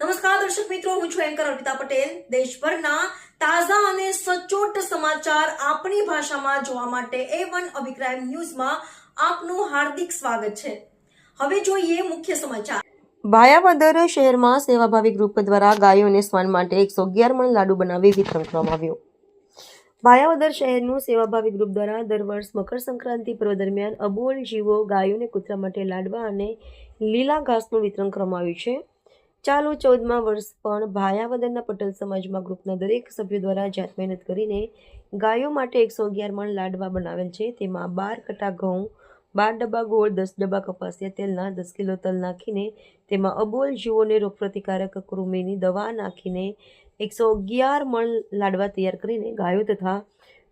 નમસ્કાર દર્શક મિત્રો, હું છું એન્કર અર્પિતા પટેલ। દેશભરના તાજા અને સચોટ સમાચાર આપણી ભાષામાં જોવા માટે A1 અભિપ્રાય ન્યૂઝમાં આપનું હાર્દિક સ્વાગત છે। હવે જોઈએ મુખ્ય સમાચાર। ભાયાવદર શહેરમાં સેવાભાવી ગ્રુપ દ્વારા ગાયોને સ્વાન માટે 111 મણ લાડુ બનાવી વિતરણ કરવામાં આવ્યું। ભાયાવદર શહેરનું સેવાભાવી ગ્રુપ દ્વારા દર વર્ષ મકર સંક્રાંતિ પર્વ દરમિયાન અબોલ જીવો ગાયોને કૂતરા માટે લાડવા અને લીલા ઘાસનું વિતરણ કરવામાં આવ્યું છે। ચાલુ 14મા વર્ષ પણ ભાયાવદરના પટેલ સમાજમાં ગ્રુપના દરેક સભ્યો દ્વારા જાત મહેનત કરીને ગાયો માટે 111 મણ લાડવા બનાવેલ છે। તેમાં 12 કટા ઘઉં, 12 ડબ્બા ગોળ, 10 ડબ્બા કપાસિયા તેલના, 10 કિલો તલ નાખીને તેમાં અબોલ જીવોને રોગપ્રતિકારક કૃમિની દવા નાખીને 111 મણ લાડવા તૈયાર કરીને ગાયો તથા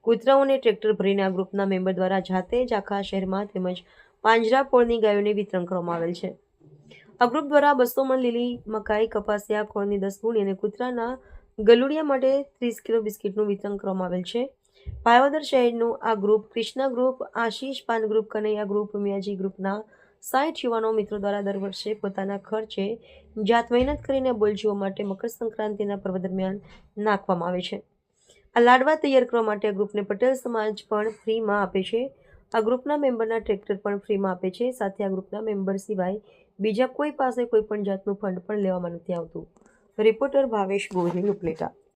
કૂતરાઓને ટ્રેક્ટર ભરીને આ ગ્રુપના મેમ્બર દ્વારા જાતે જ આખા શહેરમાં તેમજ પાંજરાપોળની ગાયોને વિતરણ કરવામાં આવેલ છે। આ ગ્રુપ દ્વારા 200 મણ લીલી મકાઈ, કપાસિયા ખોળની 10 ગુણી અને કૂતરાના ગલુડિયા માટે 30 કિલો બિસ્કિટનું વિતરણ કરવામાં આવેલ છે। ભાયાવદર શહેરનું આ ગ્રુપ કૃષ્ણા ગ્રુપ, આશીષ પાન ગ્રુપ, કનૈયા ગ્રુપ, મિયાજી ગ્રુપના 60 યુવાનો મિત્રો દ્વારા દર વર્ષે પોતાના ખર્ચે જાત મહેનત કરીને બોલજીઓ માટે મકર સંક્રાંતિના પર્વ દરમિયાન નાખવામાં આવે છે। આ લાડવા તૈયાર કરવા માટે આ ગ્રુપને પટેલ સમાજ પણ ફ્રીમાં આપે છે। આ ગ્રુપના મેમ્બરના ટ્રેક્ટર પણ ફ્રીમાં આપે છે। સાથે આ ગ્રુપના મેમ્બર સિવાય બીજા કોઈ પાસે કોઈ પણ જાતનું ફંડ પણ લેવામાં નથી આવતું। રિપોર્ટર ભાવેશ ગોહિલ, ઉપલેટા।